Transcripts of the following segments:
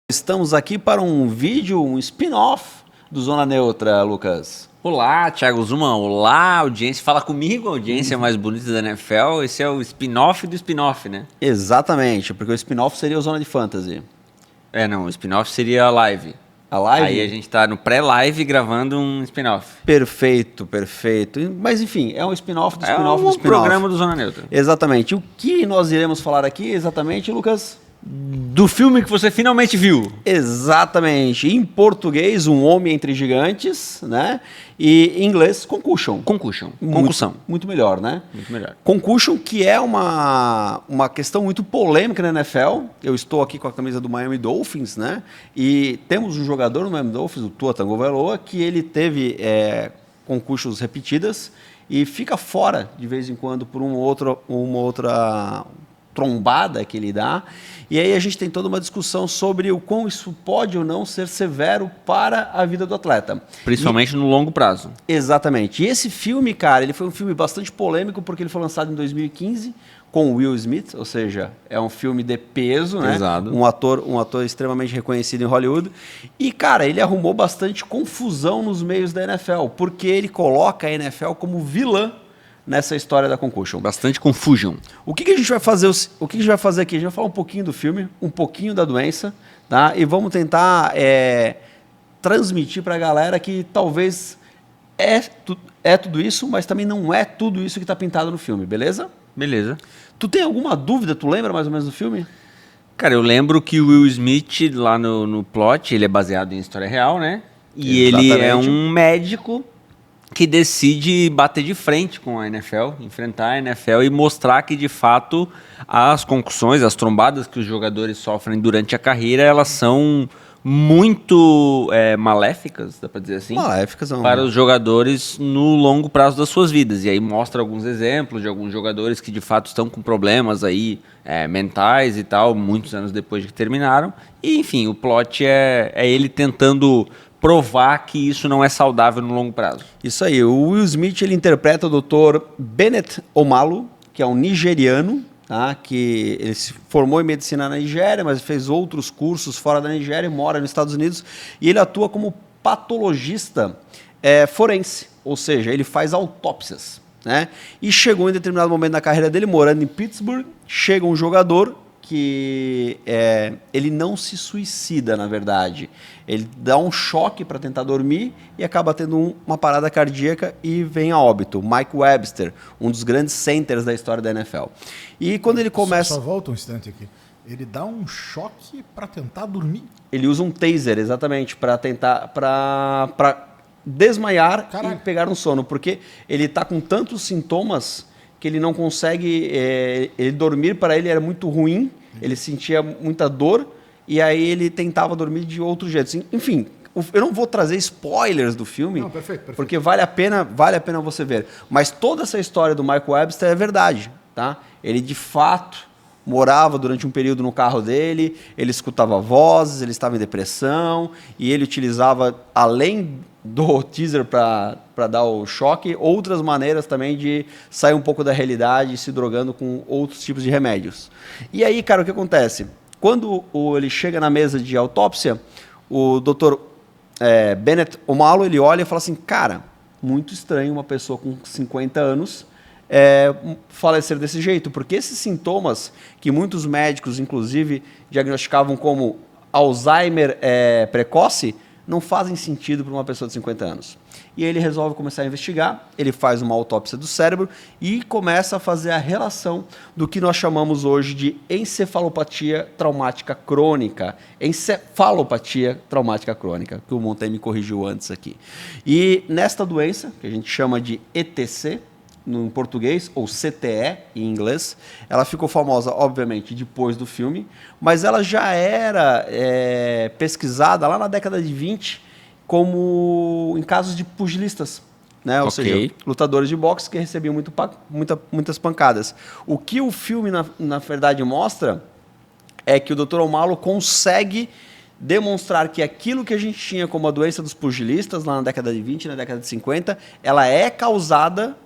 Estamos aqui para um vídeo, um spin-off do Zona Neutra, Lucas. Olá, Thiago Zuma. Olá, audiência. Fala comigo, a audiência mais bonita da NFL. Esse é o spin-off do spin-off, né? Exatamente, porque o spin-off seria o Zona de Fantasy. O spin-off seria a live. A live? Aí a gente tá no pré-live gravando um spin-off. Perfeito. Mas enfim, é um spin-off do spin-off do É um spin-off. programa do Zona Neutra. Exatamente. O que nós iremos falar aqui exatamente, Lucas? Do filme que você finalmente viu. Exatamente. Em português, Um Homem Entre Gigantes, né? E em inglês, Concussion. Concussão. Muito melhor, né? Muito melhor. Concussion, que é uma questão muito polêmica na NFL. Eu estou aqui com a camisa do Miami Dolphins, né? E temos um jogador no Miami Dolphins, o Tua Tagovailoa, que ele teve concussions repetidas e fica fora de vez em quando por uma outra trombada que ele dá. E aí a gente tem toda uma discussão sobre o quão isso pode ou não ser severo para a vida do atleta. Principalmente no longo prazo. Exatamente. E esse filme, cara, ele foi um filme bastante polêmico porque ele foi lançado em 2015 com Will Smith, ou seja, é um filme de peso, né? Pesado. Um ator extremamente reconhecido em Hollywood. E, cara, ele arrumou bastante confusão nos meios da NFL, porque ele coloca a NFL como vilã nessa história da Concussion. Bastante confusion. O que a gente vai fazer? O que a gente vai fazer aqui? A gente vai falar um pouquinho do filme, um pouquinho da doença, tá? E vamos tentar transmitir para a galera que talvez é tudo isso, mas também não é tudo isso que está pintado no filme, beleza? Beleza. Tu tem alguma dúvida? Tu lembra mais ou menos do filme? Cara, eu lembro que o Will Smith, lá no plot, ele é baseado em história real, né? E ele é um médico que decide bater de frente com a NFL, enfrentar a NFL e mostrar que, de fato, as concussões, as trombadas que os jogadores sofrem durante a carreira, elas são muito maléficas, dá pra dizer assim? Maléficas, não. Para os jogadores no longo prazo das suas vidas. E aí mostra alguns exemplos de alguns jogadores que, de fato, estão com problemas aí mentais e tal, muitos anos depois de que terminaram. E, enfim, o plot é ele tentando provar que isso não é saudável no longo prazo. Isso aí. O Will Smith, ele interpreta o Dr. Bennett Omalu, que é um nigeriano, tá? Que ele se formou em medicina na Nigéria, mas fez outros cursos fora da Nigéria, mora nos Estados Unidos, e ele atua como patologista forense, ou seja, ele faz autópsias, né? E chegou em determinado momento na carreira dele, morando em Pittsburgh, chega um jogador que ele não se suicida, na verdade. Ele dá um choque para tentar dormir e acaba tendo uma parada cardíaca e vem a óbito. Mike Webster, um dos grandes centers da história da NFL. E quando ele começa... Só volta um instante aqui. Ele dá um choque para tentar dormir? Ele usa um taser, exatamente, para tentar... para desmaiar. Caralho. E pegar no sono, porque ele está com tantos sintomas que ele não consegue... ele dormir para ele era muito ruim, ele sentia muita dor, e aí ele tentava dormir de outro jeito. Enfim, eu não vou trazer spoilers do filme, não, perfeito. Porque vale a pena você ver. Mas toda essa história do Mike Webster é verdade, tá? Ele, de fato, morava durante um período no carro dele, ele escutava vozes, ele estava em depressão, e ele utilizava, além do teaser para dar o choque, outras maneiras também de sair um pouco da realidade, se drogando com outros tipos de remédios. E aí, cara, o que acontece? Quando ele chega na mesa de autópsia, o Dr. Bennett Omalu, ele olha e fala assim, cara, muito estranho uma pessoa com 50 anos falecer desse jeito, porque esses sintomas que muitos médicos, inclusive, diagnosticavam como Alzheimer precoce, não fazem sentido para uma pessoa de 50 anos. E aí ele resolve começar a investigar, ele faz uma autópsia do cérebro e começa a fazer a relação do que nós chamamos hoje de encefalopatia traumática crônica. Encefalopatia traumática crônica, que o Montaigne me corrigiu antes aqui. E nesta doença, que a gente chama de ETC, no português, ou CTE em inglês, ela ficou famosa, obviamente, depois do filme, mas ela já era pesquisada lá na década de 20 como em casos de pugilistas, né? Ou seja, lutadores de boxe que recebiam muitas pancadas. O que o filme, na verdade, mostra é que o Dr. Omalu consegue demonstrar que aquilo que a gente tinha como a doença dos pugilistas lá na década de 20, na década de 50, ela é causada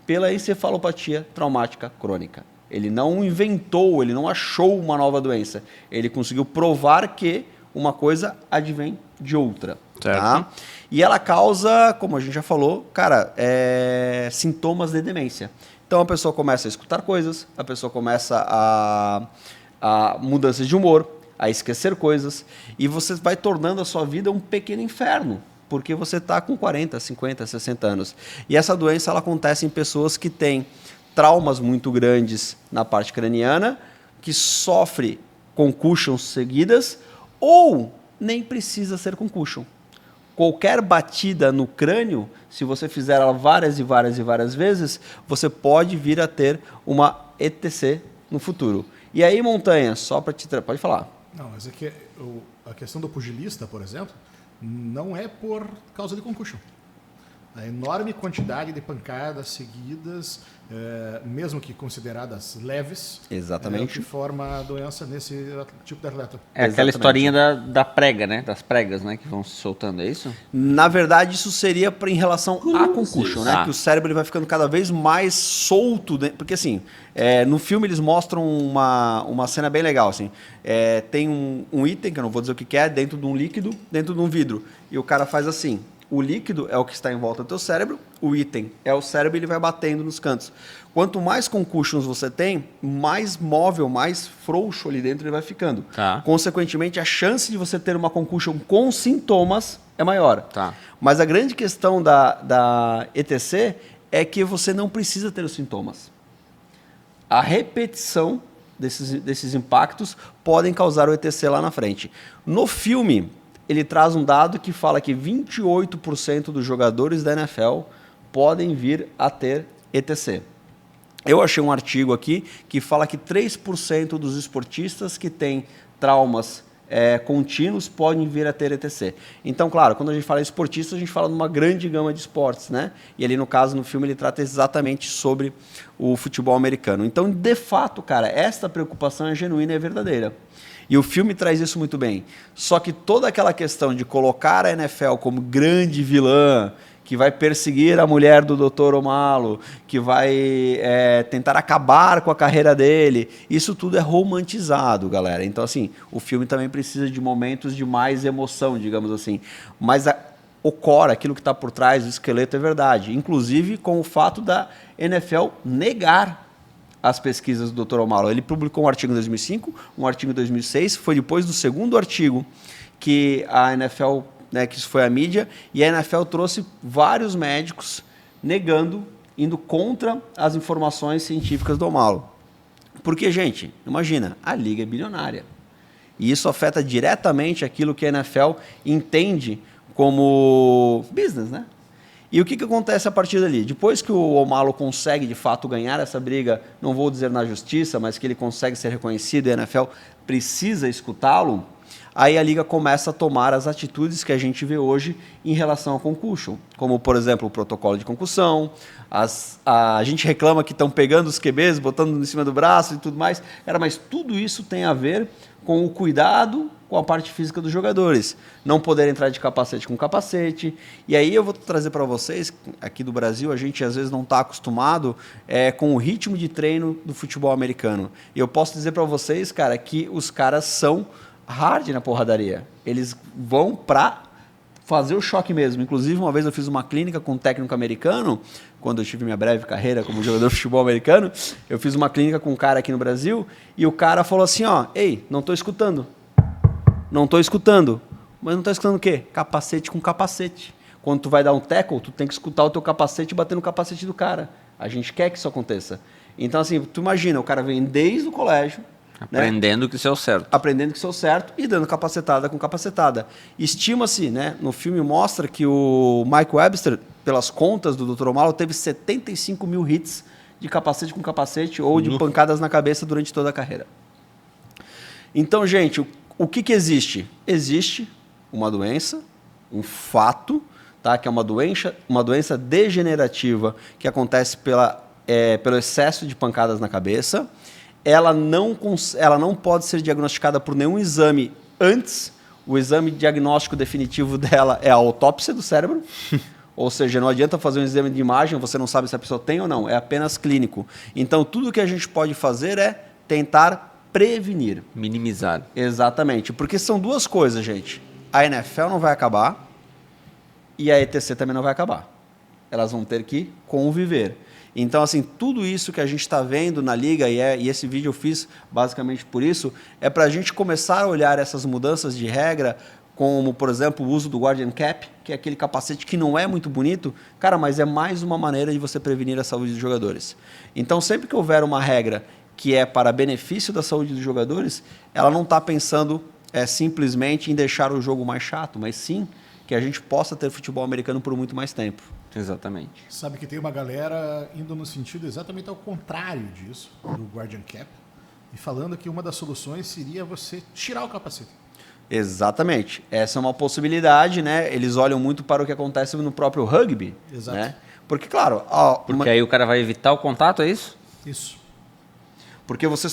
pela encefalopatia traumática crônica. Ele não inventou, ele não achou uma nova doença. Ele conseguiu provar que uma coisa advém de outra. Certo. Tá? E ela causa, como a gente já falou, cara, sintomas de demência. Então a pessoa começa a escutar coisas, a pessoa começa a mudanças de humor, a esquecer coisas, e você vai tornando a sua vida um pequeno inferno, porque você está com 40, 50, 60 anos. E essa doença ela acontece em pessoas que têm traumas muito grandes na parte craniana, que sofre concussions seguidas, ou nem precisa ser concussion. Qualquer batida no crânio, se você fizer ela várias e várias e várias vezes, você pode vir a ter uma ETC no futuro. E aí, Montanha, só para te... Pode falar. Não, mas é que a questão do pugilista, por exemplo, não é por causa de concussion. A enorme quantidade de pancadas seguidas, mesmo que consideradas leves, Exatamente. que forma a doença nesse tipo de atleta. É aquela Exatamente. historinha da prega, né? Das pregas, né? Que vão se soltando, é isso? Na verdade, isso seria em relação à concussion, né? Ah. Que o cérebro ele vai ficando cada vez mais solto. Porque, assim, no filme eles mostram uma cena bem legal, assim. Tem um item, que eu não vou dizer o que é, dentro de um líquido, dentro de um vidro. E o cara faz assim. O líquido é o que está em volta do teu cérebro, o item é o cérebro e ele vai batendo nos cantos. Quanto mais concussions você tem, mais móvel, mais frouxo ali dentro ele vai ficando. Tá. Consequentemente, a chance de você ter uma concussion com sintomas é maior. Tá. Mas a grande questão da ETC é que você não precisa ter os sintomas. A repetição desses impactos podem causar o ETC lá na frente. No filme, ele traz um dado que fala que 28% dos jogadores da NFL podem vir a ter ETC. Eu achei um artigo aqui que fala que 3% dos esportistas que têm traumas contínuos podem vir a ter ETC. Então, claro, quando a gente fala em esportista, a gente fala de uma grande gama de esportes, né? E ali, no caso, no filme, ele trata exatamente sobre o futebol americano. Então, de fato, cara, esta preocupação é genuína e é verdadeira. E o filme traz isso muito bem. Só que toda aquela questão de colocar a NFL como grande vilã, que vai perseguir a mulher do Dr. Omalo, que vai tentar acabar com a carreira dele, isso tudo é romantizado, galera. Então, assim, o filme também precisa de momentos de mais emoção, digamos assim. Mas o core, aquilo que está por trás, o esqueleto é verdade. Inclusive com o fato da NFL negar as pesquisas do Dr. Omalo. Ele publicou um artigo em 2005, um artigo em 2006, foi depois do segundo artigo que a NFL, que isso foi a mídia, e a NFL trouxe vários médicos negando, indo contra as informações científicas do Omalo. Porque, gente, imagina, a liga é bilionária. E isso afeta diretamente aquilo que a NFL entende como business, né? E o que acontece a partir dali? Depois que o Omalo consegue, de fato, ganhar essa briga, não vou dizer na justiça, mas que ele consegue ser reconhecido e a NFL precisa escutá-lo, aí a liga começa a tomar as atitudes que a gente vê hoje em relação ao concussion. Como, por exemplo, o protocolo de concussão, a gente reclama que estão pegando os QBs, botando em cima do braço e tudo mais. Cara, mas tudo isso tem a ver com o cuidado com a parte física dos jogadores. Não poder entrar de capacete com capacete. E aí eu vou trazer para vocês, aqui do Brasil, a gente às vezes não está acostumado com o ritmo de treino do futebol americano. E eu posso dizer para vocês, cara, que os caras são hard na porradaria. Eles vão para fazer o choque mesmo. Inclusive, uma vez eu fiz uma clínica com um técnico americano, quando eu tive minha breve carreira como jogador de futebol americano, eu fiz uma clínica com um cara aqui no Brasil, e o cara falou assim, ei, não estou escutando. Não estou escutando. Mas não está escutando o quê? Capacete com capacete. Quando tu vai dar um tackle, tu tem que escutar o teu capacete e bater no capacete do cara. A gente quer que isso aconteça. Então, assim, tu imagina, o cara vem desde o colégio, aprendendo que isso é o certo. Aprendendo que isso é o certo e dando capacetada com capacetada. Estima-se, no filme mostra que o Mike Webster, pelas contas do Dr. Omalo, teve 75 mil hits de capacete com capacete ou de pancadas na cabeça durante toda a carreira. Então, gente, o que existe? Existe uma doença, um fato, tá? Que é uma doença degenerativa que acontece pelo excesso de pancadas na cabeça. Ela não pode ser diagnosticada por nenhum exame antes. O exame diagnóstico definitivo dela é a autópsia do cérebro. Ou seja, não adianta fazer um exame de imagem, você não sabe se a pessoa tem ou não, é apenas clínico. Então, tudo que a gente pode fazer é tentar prevenir. Minimizar. Exatamente, porque são duas coisas, gente. A NFL não vai acabar e a ETC também não vai acabar. Elas vão ter que conviver. Então, assim, tudo isso que a gente está vendo na liga, e esse vídeo eu fiz basicamente por isso, é para a gente começar a olhar essas mudanças de regra, como, por exemplo, o uso do Guardian Cap, que é aquele capacete que não é muito bonito, cara, mas é mais uma maneira de você prevenir a saúde dos jogadores. Então, sempre que houver uma regra que é para benefício da saúde dos jogadores, ela não está pensando simplesmente em deixar o jogo mais chato, mas sim que a gente possa ter futebol americano por muito mais tempo. Exatamente. Sabe que tem uma galera indo no sentido exatamente ao contrário disso, do Guardian Cap, e falando que uma das soluções seria você tirar o capacete. Exatamente. Essa é uma possibilidade, né? Eles olham muito para o que acontece no próprio rugby. Exato. Né? Porque, claro... Porque aí o cara vai evitar o contato, é isso? Isso. Porque você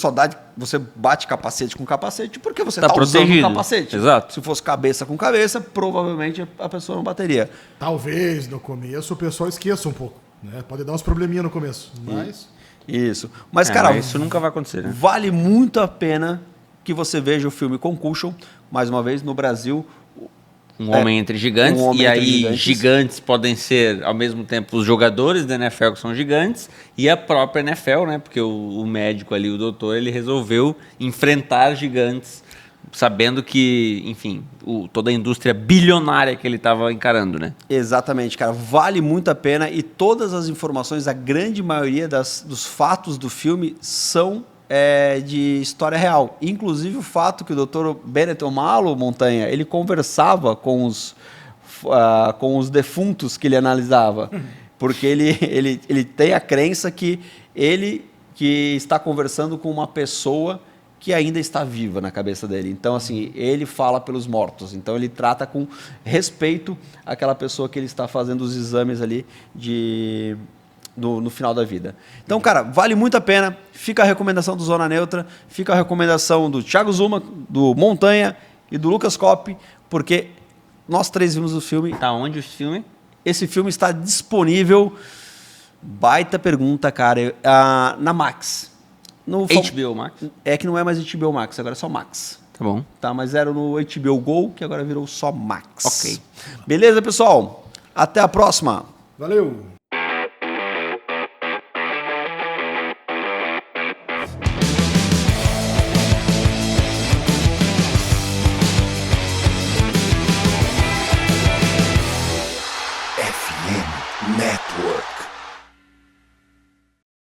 você bate capacete com capacete porque você Tá está usando protegido. o capacete. Exato. Se fosse cabeça com cabeça, provavelmente a pessoa não bateria. Talvez no começo o pessoal esqueça um pouco, né? Pode dar uns probleminha no começo, mas... Isso. Mas, cara, mas isso nunca vai acontecer, né? vale muito a pena que você veja o filme Concussion, mais uma vez, no Brasil. Um homem entre gigantes, Um Homem e Entre aí Gigantes. gigantes podem ser, ao mesmo tempo, os jogadores da NFL que são gigantes e a própria NFL, né? Porque o médico ali, o doutor, ele resolveu enfrentar gigantes, sabendo que, enfim, toda a indústria bilionária que ele estava encarando, né? Exatamente, cara. Vale muito a pena e todas as informações, a grande maioria dos fatos do filme são de história real. Inclusive o fato que o Dr. Bennett Omalu, Montanha, ele conversava com os defuntos que ele analisava. Porque ele tem a crença que ele que está conversando com uma pessoa que ainda está viva na cabeça dele. Então, assim, ele fala pelos mortos. Então, ele trata com respeito aquela pessoa que ele está fazendo os exames ali no final da vida. Então, cara, vale muito a pena. Fica a recomendação do Zona Neutra, fica a recomendação do Thiago Zuma, do Montanha e do Lucas Coppi, porque nós três vimos o filme. Tá onde o filme? Esse filme está disponível. Baita pergunta, cara. Na Max. No HBO Max? É que não é mais HBO Max, agora é só Max. Tá bom. Tá, mas era no HBO Go, que agora virou só Max. Ok. Beleza, pessoal? Até a próxima. Valeu!